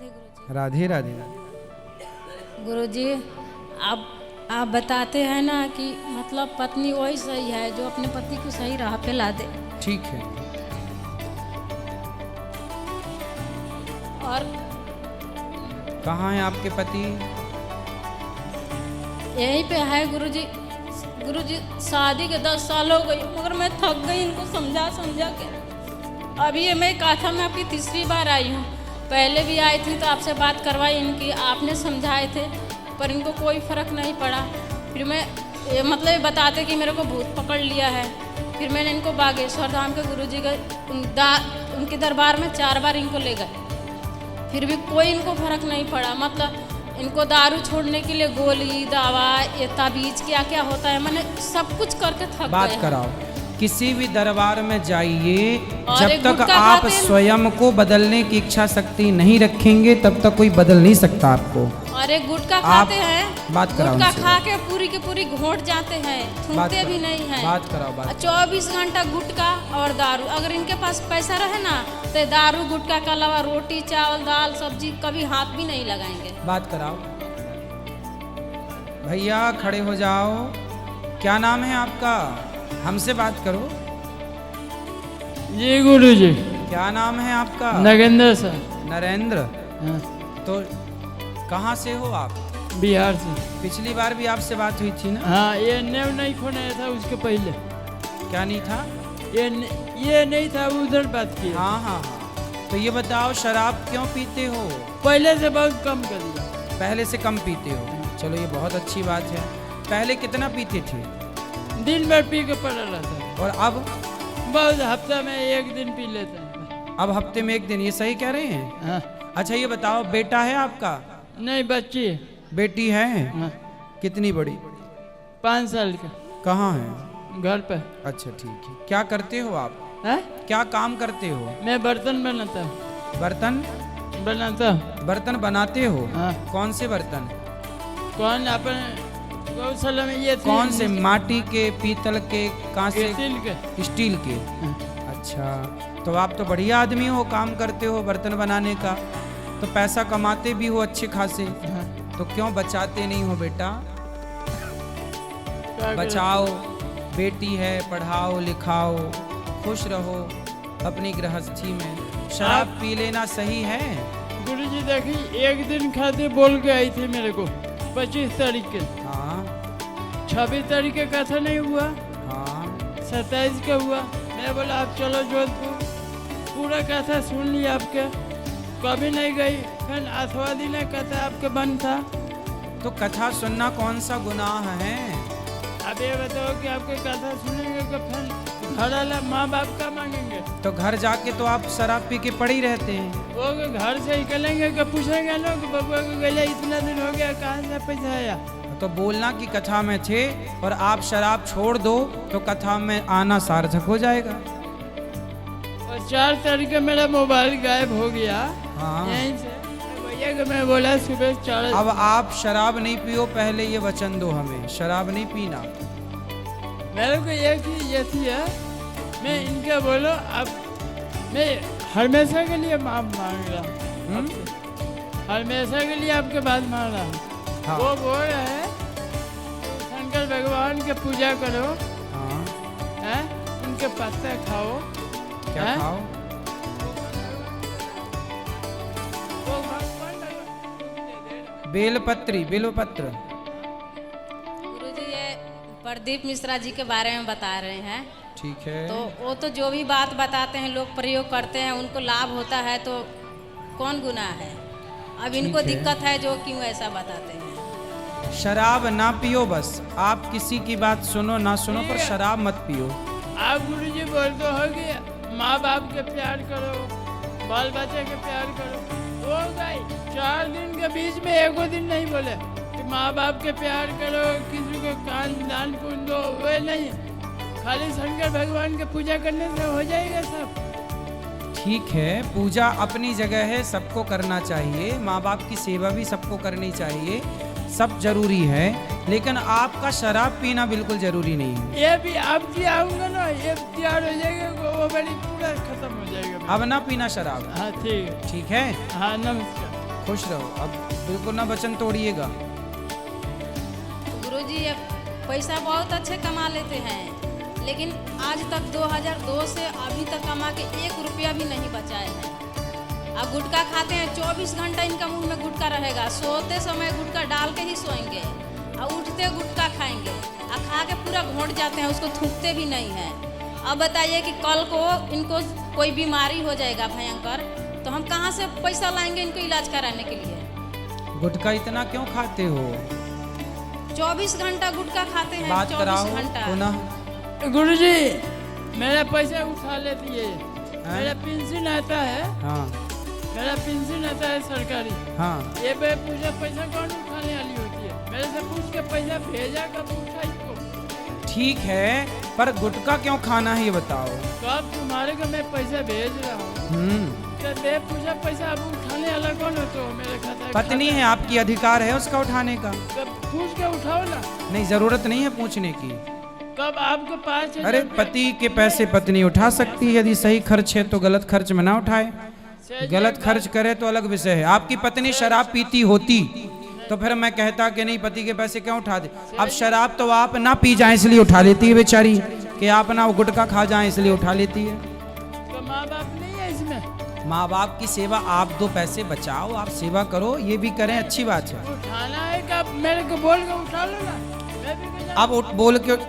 राधे गुरुजी। राधे राधे। गुरुजी, आप बताते हैं ना कि मतलब पत्नी वही सही है जो अपने पति को सही राह पे ला दे। ठीक है। और कहाँ है आपके पति? यहीं पे है गुरुजी। गुरुजी, शादी के 10 साल हो गई मगर मैं थक गई इनको समझा समझा के। अभी ये मैं काथा में आपकी तीसरी बार आई हूँ। पहले भी आई थी तो आपसे बात करवाई इनकी, आपने समझाए थे पर इनको कोई फ़र्क नहीं पड़ा। फिर मैं मतलब बताते कि मेरे को भूत पकड़ लिया है। फिर मैंने इनको बागेश्वर धाम के गुरुजी के उनके दरबार में 4 बार इनको ले गए, फिर भी कोई इनको फ़र्क नहीं पड़ा। मतलब इनको दारू छोड़ने के लिए गोली दवा ये ताबीज क्या क्या होता है मैंने सब कुछ करके थक गए। बात कराओ, किसी भी दरबार में जाइए, और जब एक तक गुटखा आप खाते हैं। स्वयं को बदलने की इच्छा शक्ति नहीं रखेंगे तब तक कोई बदल नहीं सकता आपको। और एक गुटखा खाते हैं, बात कराओ गुटखा उनसे। खा के पूरी की पूरी घोट जाते हैं, छूटते भी नहीं हैं। बात कराओ। बात 24 घंटा गुटखा और दारू। अगर इनके पास पैसा रहे ना तो दारू गुटखा के अलावा रोटी चावल दाल सब्जी कभी हाथ भी नहीं लगाएंगे। बात कराओ। भैया खड़े हो जाओ। क्या नाम है आपका? हमसे बात करो। जी गुरुजी। क्या नाम है आपका? नगेंद्र सर। नरेंद्र। हाँ, तो कहाँ से हो आप? बिहार से। पिछली बार भी आपसे बात हुई थी ना? हाँ, ये नेव नहीं फोन आया था उसके पहले। क्या नहीं था? ये नहीं था, उधर बात की। हाँ हाँ हाँ। तो ये बताओ, शराब क्यों पीते हो? पहले से बहुत कम कर दिया। पहले से कम पीते हो, चलो ये बहुत अच्छी बात है। पहले कितना पीते थे? दिन भर पी के पड़ा रहता है। और अब? बहुत हफ्ता में 1 दिन पी लेते हैं। अब हफ्ते में 1 दिन, ये सही कह रहे हैं? हाँ। अच्छा ये बताओ, बेटा है आपका? नहीं, बच्ची है। बेटी है? हाँ, कितनी बड़ी? 5 साल का। कहाँ है? घर पे। अच्छा ठीक है। क्या करते हो आप? हाँ? क्या काम करते हो? मैं बर्तन बनाता हूँ। बर्तन बनाता हूँ। बर्तन बनाते हो? हाँ। कौन से बर्तन? कौन अपन गौशाला में ये कौन से? माटी के, पीतल के, कांसे? स्टील के। स्टील के। अच्छा, तो आप तो बढ़िया आदमी हो, काम करते हो बर्तन बनाने का, तो पैसा कमाते भी हो अच्छे खासे। हाँ। तो क्यों बचाते नहीं हो बेटा? क्या करें? बचाओ, बेटी है, पढ़ाओ लिखाओ, खुश रहो अपनी गृहस्थी में। शराब पी लेना सही है? गुरुजी देखिए, 1 दिन खाते बोल के आई थी मेरे को 25 तारीख के। हाँ 26 तारीख का कथा नहीं हुआ, हाँ 27 का हुआ। मैं बोला आप चलो जोधपुर, पूरा कथा सुन लिया आपके, कभी नहीं गई। फिर 8वां दिन कथा आपके बंद था। तो कथा सुनना कौन सा गुनाह है? अब ये बताओ कि आपके कथा सुनेंगे कि फिर घर वाला माँ बाप का मांगेंगे? तो घर जाके तो आप शराब पी के पड़े ही रहते हैं। वो घर से निकलेंगे कि पूछेंगे ना कि बबुआ को गया इतना दिन हो गया, कहाँ से पैसा आया? तो बोलना कि कथा में थे और आप शराब छोड़ दो तो कथा में आना सार्थक हो जाएगा। और 4 तारीख का मेरा मोबाइल गायब हो गया। हाँ। यहीं से भैया को मैं बोला सुबह 4। अब आप शराब नहीं पियो, पहले ये वचन दो हमें, शराब नहीं पीना। मेरे को ये चीज ये थी है, मैं इनका बोलो अब मैं हमेशा के लिए माफ मांग रहा हूँ, हमेशा के लिए आपके बात मांग रहा हूँ। हाँ। वो बोल रहे हैं शंकर भगवान के पूजा करो, हाँ। हैं? उनके पत्ते खाओ। क्या हैं? खाओ? वो भगवान का बेलपत्री, बेलपत्र। गुरुजी, ये प्रदीप मिश्रा जी के बारे में बता रहे हैं। ठीक है। तो वो तो जो भी बात बताते हैं लोग प्रयोग करते हैं, उनको लाभ होता है तो कौन गुनाह है? अब इनको ठीक है। दिक्कत है जो क्यों ऐसा बताते हैं। शराब ना पियो, बस आप किसी की बात सुनो ना सुनो पर शराब मत पियो। आप गुरुजी बोलते हो कि माँ बाप के प्यार करो, बाल बच्चे के प्यार करो। वो गई 4 दिन के बीच में 1 दिन नहीं बोले कि माँ बाप के प्यार करो, किसी को कान दान पुण्य दो, वे नहीं। खाली शंकर भगवान की पूजा करने से हो जाएगा सब। ठीक है, पूजा अपनी जगह है, सबको करना चाहिए, माँ बाप की सेवा भी सबको करनी चाहिए, सब जरूरी है, लेकिन आपका शराब पीना बिल्कुल जरूरी नहीं है। ये भी आप जी आऊंगा ना, ये तैयार हो जाएगा, वो बड़ी पूरा खत्म हो जाएगा। अब ना पीना शराब। हाँ ठीक है। ठीक है। हाँ नमस्कार। खुश रहो, अब बिल्कुल ना वचन तोड़िएगा। गुरुजी ये पैसा बहुत अच्छे कमा लेते हैं, लेकिन आज तक 2002 से अभी तक कमा के 1 रुपया भी नहीं बचाए हैं। अब गुटखा खाते हैं, 24 घंटा इनका मुंह में गुटखा रहेगा, सोते समय गुटखा डाल के ही सोएंगे और उठते गुटखा खाएंगे और खा के पूरा घोंट जाते हैं, उसको थूकते भी नहीं हैं। अब बताइए कि कल को इनको कोई बीमारी हो जाएगा भयंकर, तो हम कहाँ से पैसा लाएंगे इनको इलाज कराने के लिए? गुटखा इतना क्यों खाते हो? 24 घंटा गुटखा खाते हैं, बात 24 कराओ घंटा। पुनः। गुरुजी मेरा पैसा उठा लेती है, मेरा पेंशन आता है, हाँ मेरा पेंशन आता है सरकारी। हाँ, ये पूछा पैसा कौन उठाने वाली होती है? मेरे से पूछ के पैसा भेजा कब उठाई को? ठीक है, पर गुटखा क्यों खाना है ये बताओ। तो अब तुम्हारे को मैं पैसा भेज रहा हूँ, तो मैं पूछा पैसा अब उठाने वाला कौन हो? तो मेरे खाता पत्नी है आपकी, अधिकार है उसका उठाने का। तो पूछ के उठाओ ना। नहीं, जरूरत नहीं है पूछने की। कब आपको 5,000 अरे पति के पैसे पत्नी उठा सकती है, यदि सही खर्च है तो गलत खर्च में ना उठाए। गलत खर्च करे तो अलग विषय है। आपकी पत्नी शराब पीती होती तो फिर मैं कहता कि नहीं पति के पैसे क्यों उठा दे। अब शराब तो आप ना पी जाए इसलिए उठा लेती है बेचारी, कि आप ना गुटखा खा जाए इसलिए उठा लेती है। तो माँ बाप नहीं है इसमें? माँ बाप की सेवा, आप 2 पैसे बचाओ, आप सेवा करो, ये भी करें, अच्छी बात है। उठाना है कब? मेरे को बोल के उठा लो ना, मैं भी बजा। अब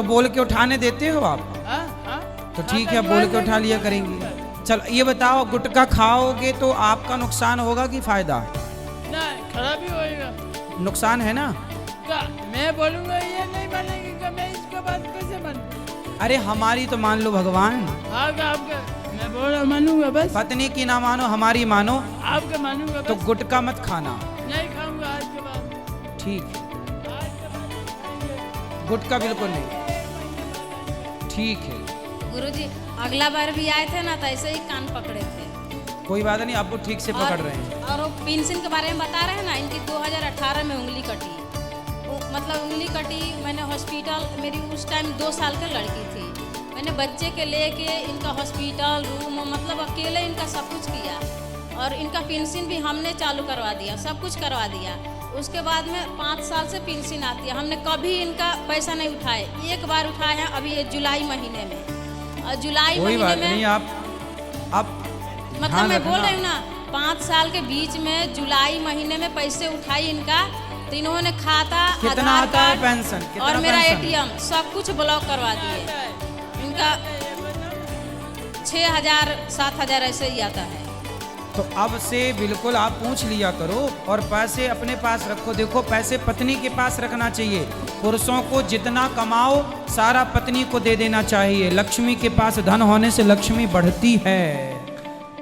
बोल के उठाने देते हो आप? हाँ, हाँ। तो ठीक है, बोल के उठा लिया करेंगे। चलो ये बताओ, गुटखा खाओगे तो आपका नुकसान होगा कि फायदा? ना, खराबी होएगा। नुकसान है ना। का मैं बोलूँगा ये नहीं मानेंगे कि मैं इसके बाद कैसे मानूं? अरे हमारी तो मान लो भगवान। हाँ का आपका मैं बोल रहा मानूंगा बस। पत्नी की ना मानो, हमारी मानो, आपका मानूंगा तो बस। गुटखा मत खाना। नहीं खाऊंगा आज के बाद। ठीक, आज के बाद नहीं खाएंगे। गुटखा बिल्कुल नहीं। ठीक है, गुरुजी अगला बार भी आए थे ना तो ऐसे ही कान पकड़े थे। कोई बात नहीं, आपको ठीक से पकड़ रहे हैं। और वो पेंशन के बारे में बता रहे हैं ना, इनकी 2018 में उंगली कटी। मतलब उंगली कटी, मैंने हॉस्पिटल, मेरी उस टाइम 2 साल की लड़की थी, मैंने बच्चे के लेके इनका हॉस्पिटल रूम, मतलब अकेले इनका सब कुछ किया। और इनका पेंशन भी हमने चालू करवा दिया, सब कुछ करवा दिया। उसके बाद में 5 साल से पेंशन आती है, हमने कभी इनका पैसा नहीं उठाए। एक बार उठाए हैं अभी ये जुलाई महीने में। और जुलाई कोई बात महीने में नहीं, आप मतलब मैं बोल रही हूँ ना, 5 साल के बीच में जुलाई महीने में पैसे उठाई इनका, तो इन्होंने खाता, कितना आधार आता है कार्ड पेंशन? कितना और मेरा पेंशन? ATM सब कुछ ब्लॉक करवा दिए। इनका 6,000 7,000 ऐसे ही आता है। तो अब से बिल्कुल आप पूछ लिया करो और पैसे अपने पास रखो। देखो, पैसे पत्नी के पास रखना चाहिए। पुरुषों को जितना कमाओ सारा पत्नी को दे देना चाहिए। लक्ष्मी के पास धन होने से लक्ष्मी बढ़ती है।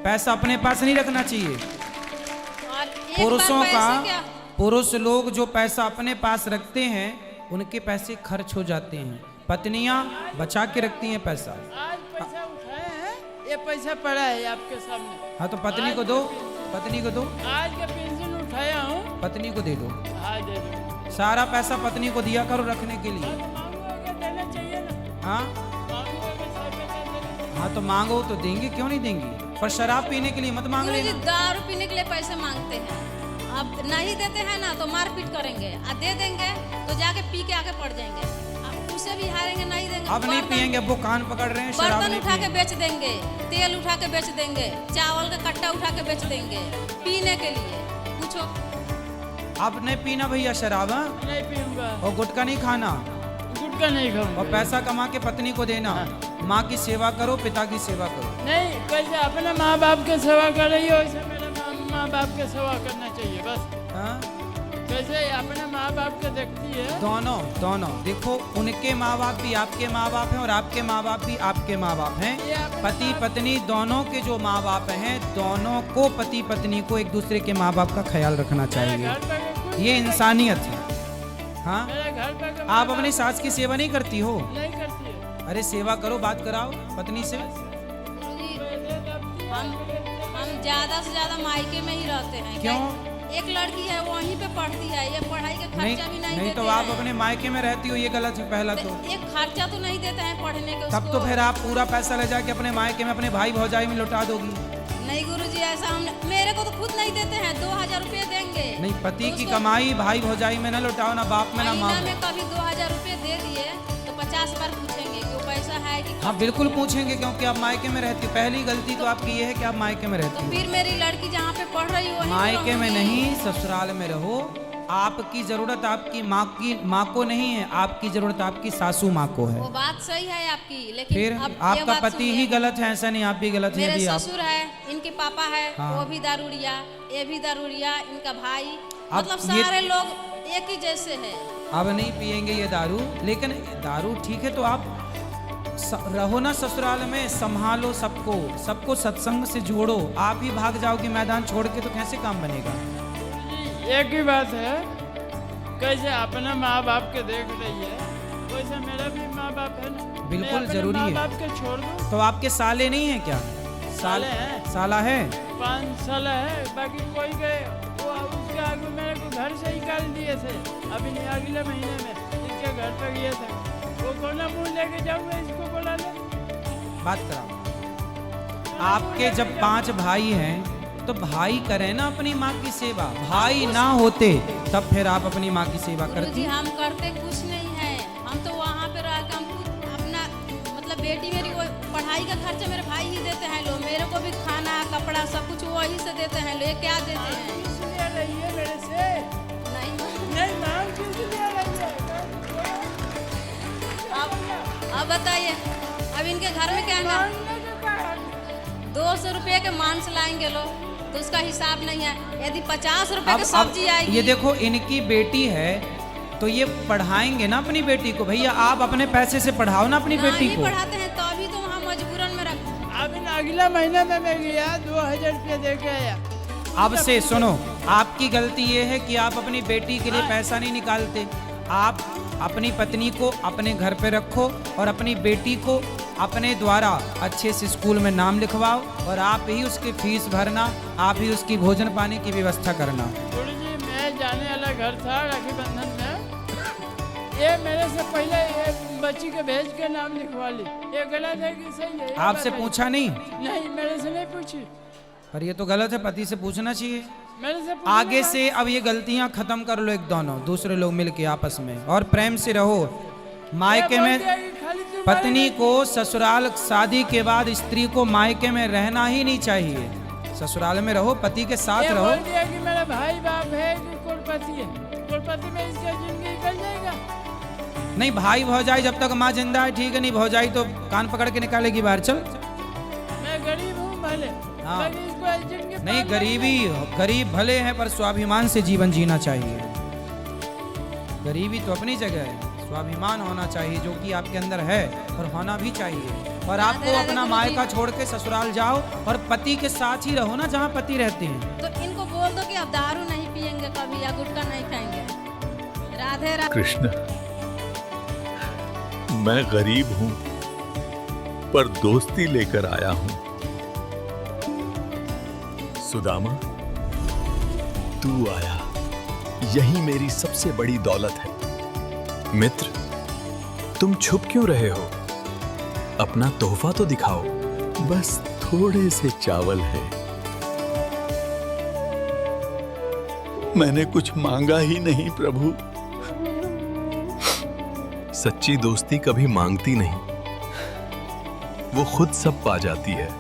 पैसा अपने पास नहीं रखना चाहिए। और एक पुरुषों बार का, पैसे क्या, पुरुष लोग जो पैसा अपने पास रखते हैं उनके पैसे खर्च हो जाते हैं, पत्नियां बचा के रखती हैं पैसा। आज पैसा उठाए हैं, ये पैसा पड़ा है आपके सामने। हाँ तो पत्नी को दो, पत्नी को दो, आज का पेंशन उठाया हूँ। पत्नी को दे दो। हाँ दे दो। सारा पैसा पत्नी को दिया करो रखने के लिए। मांगूंगा क्या देना चाहिए ना? हाँ मांगूंगा क्या सारा पैसा देना चाहिए? हाँ तो मांगो तो देंगे, क्यों नहीं देंगे। पर शराब पीने के लिए मत मांग गुरुजी लेना। दारू पीने के लिए पैसे मांगते हैं, अब नहीं देते हैं ना तो मारपीट करेंगे। आ दे देंगे तो जाके पी के आके पड़ जाएंगे, अब उसे भी हारेंगे, नहीं देंगे। अब नहीं पियेंगे, अब वो कान पकड़ रहे हैं, शराब बर्तन नहीं उठा के पियेंगे। बेच देंगे, तेल उठा के बेच देंगे, चावल का कट्टा उठा के बेच देंगे पीने के लिए। पूछो, अब नहीं पीना भैया शराब, हाँ? नहीं पीऊंगा, और गुटखा नहीं खाना, गुटखा नहीं खाऊंगा। और पैसा कमा के पत्नी को देना। माँ की सेवा करो, पिता की सेवा करो। नहीं, कैसे अपने माँ बाप की सेवा कर रही हो वैसे मेरे माँ बाप की सेवा करना चाहिए बस। हाँ? कैसे अपने माँ बाप के देखती है। दोनों देखो, उनके माँ बाप भी आपके माँ बाप हैं और आपके माँ बाप भी आपके माँ बाप हैं। पति पत्नी दोनों के जो माँ बाप हैं, दोनों को, पति पत्नी को एक दूसरे के माँ बाप का ख्याल रखना चाहिए। ये इंसानियत है। हाँ, मेरे घर पे आप अपनी सास की सेवा नहीं करती हो? नहीं करती है। अरे सेवा करो, बात कराओ पत्नी से। गुरुजी हम ज्यादा से ज्यादा मायके में ही रहते हैं। क्यों? एक लड़की है वहीं पे पढ़ती है, ये पढ़ाई का खर्चा भी नहीं नहीं देते तो आप हैं। अपने मायके में रहती हो, ये गलत है पहला तो। एक खर्चा तो नहीं देते हैं पढ़ने के तब उसको। तो फिर आप पूरा पैसा ले जाके अपने मायके में अपने भाई भौजाई में लौटा दोगी। नहीं गुरुजी, ऐसा हम मेरे को तो खुद नहीं देते हैं। 2000 रुपये देंगे। नहीं, पति की 200 कमाई भाई भौजाई में न लौटाओ, ना बाप में ना माँ महीना में। में कभी 2000 रुपये दे दिए तो 50 बार पूछेंगे कि वो पैसा है कि हाँ बिल्कुल पूछेंगे, क्योंकि आप मायके में रहती हो। पहली गलती तो आपकी ये है कि आप मायके में रहती तो हो। फिर मेरी लड़की जहाँ पे पढ़ रही हो मायके में नहीं, ससुराल में रहो। आपकी जरूरत आपकी माँ को नहीं है, आपकी जरूरत आपकी सासू माँ को है। वो बात सही है आपकी, लेकिन फिर अब ये आपका बात पति सुनिए। ही गलत है, ऐसा नहीं आप भी गलत है। मेरे यदि आप ससुर है, इनके पापा है, हाँ। वो भी दारूड़िया, ये भी दारूड़िया, इनका भाई, अब मतलब ये- सारे लोग एक ही जैसे हैं। अब नहीं पिएंगे ये दारू, लेकिन दारू ठीक है तो आप रहो ना ससुराल में, संभालो सबको सत्संग से जोड़ो। आप ही भाग जाओगे मैदान छोड़ के तो कैसे काम बनेगा? एक ही बात है, कैसे अपना माँ बाप के देख रही है वैसे मेरा भी माँ बाप है ना। बिल्कुल मैं अपने जरूरी माँ है। बाप के छोड़ दूँ। तो आपके साले नहीं है क्या? साले हैं। साला है? 5 साल है, बाकी कोई गए वो उसके आगे मेरे को घर से निकाल दिए थे। अभी नहीं, अगले महीने में इसके घर पे गए थे। वो कोना मुँह लेके जाऊँगा, इसको बोला ले बात कराओ। आपके जब 5 भाई हैं तो भाई करें ना अपनी माँ की सेवा। भाई ना होते तब फिर आप अपनी माँ की सेवा गुरुजी करती। हम करते कुछ नहीं है, हम तो वहाँ पे रह के हम खुद अपना मतलब बेटी मेरी वो पढ़ाई का खर्चा मेरे भाई ही देते हैं लोग। मेरे को भी खाना कपड़ा सब कुछ वही से देते हैं लोग। क्या देते हैं? इसलिए रही है मेरे से नहीं मांग किस लिए रही है। अब बताइए, अब इनके घर में क्या है? मांगने के कारण 200 रुपये के मांस लाएंगे लोग तो उसका हिसाब नहीं है। यदि 50 रुपए की अब सब्जी आएगी, ये देखो, इनकी बेटी है तो ये पढ़ाएंगे ना अपनी बेटी को। भैया आप अपने पैसे से पढ़ाओ ना अपनी बेटी नहीं को। पढ़ाते हैं तो अभी तो वहाँ मजबूरन में रख। अब इन अगला महीना में मैं गया 2000 रुपये दे के आया। अब से सुनो, आपकी गलती ये है कि आप अपनी बेटी के लिए पैसा नहीं निकालते। आप अपनी पत्नी को अपने घर पे रखो और अपनी बेटी को अपने द्वारा अच्छे से स्कूल में नाम लिखवाओ और आप ही उसकी फीस भरना, आप ही उसकी भोजन पानी की व्यवस्था करना। गुरुजी मैं जाने वाला घर था राखी बंधन में, ये मेरे से पहले ये बच्ची के भेज के नाम लिखवा ली। ये गलत है कि सही है? ये आपसे बात है। पूछा नहीं? नहीं, मेरे से नहीं पूछी। पर ये तो गलत है, पति से पूछना चाहिए। मेरे से पूछने आगे का- से अब ये गलतियां खत्म कर लो, एक दोनों दूसरे लोग मिलके आपस में, और प्रेम से रहो। मायके ये बोल में दिया कि खाली तुम्हारे पत्नी को ससुराल, शादी के बाद स्त्री को मायके में रहना ही नहीं चाहिए। ससुराल में रहो, पति के साथ ये रहो। बोल दिया कि मेरा भाई बाप है कि कुलपति है। कुलपति में इसका जिंदगी निकल जाएगा। नहीं, भाई भौजाई जब तक माँ जिंदा है ठीक है, नहीं भौजाई तो कान पकड़ के निकालेगी बाहर। चल मैं गरीब हूँ भले, हाँ। लेकिन इसको जिंदगी नहीं, पार गरीबी, गरीब भले हैं पर स्वाभिमान से जीवन जीना चाहिए। गरीबी तो अपनी जगह है, स्वाभिमान होना चाहिए जो कि आपके अंदर है और होना भी चाहिए। और आपको राधे अपना गुरुजी। मायका छोड़ के ससुराल जाओ और पति के साथ ही रहो ना जहाँ पति रहते हैं। तो इनको बोल दो कि अब दारू नहीं पियेंगे कभी या गुटखा नहीं खाएंगे। राधे राधे। कृष्ण, मैं गरीब हूं पर दोस्ती लेकर आया हूं। सुदामा, तू आया, यही मेरी सबसे बड़ी दौलत है। मित्र, तुम छुप क्यों रहे हो? अपना तोहफा तो दिखाओ। बस थोड़े से चावल है। मैंने कुछ मांगा ही नहीं प्रभु। सच्ची दोस्ती कभी मांगती नहीं, वो खुद सब पा जाती है।